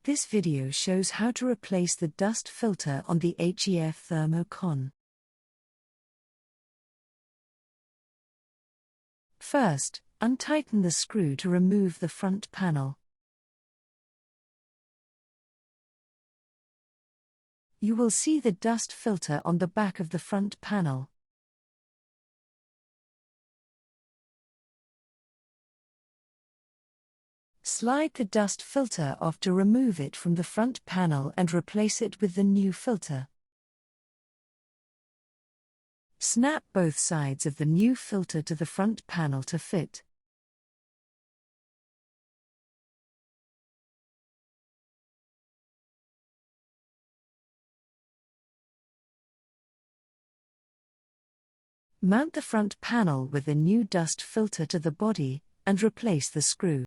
This video shows how to replace the dust filter on the HEF Thermo-con. First, untighten the screw to remove the front panel. You will see the dust filter on the back of the front panel. Slide the dust filter off to remove it from the front panel and replace it with the new filter. Snap both sides of the new filter to the front panel to fit. Mount the front panel with the new dust filter to the body, and replace the screw.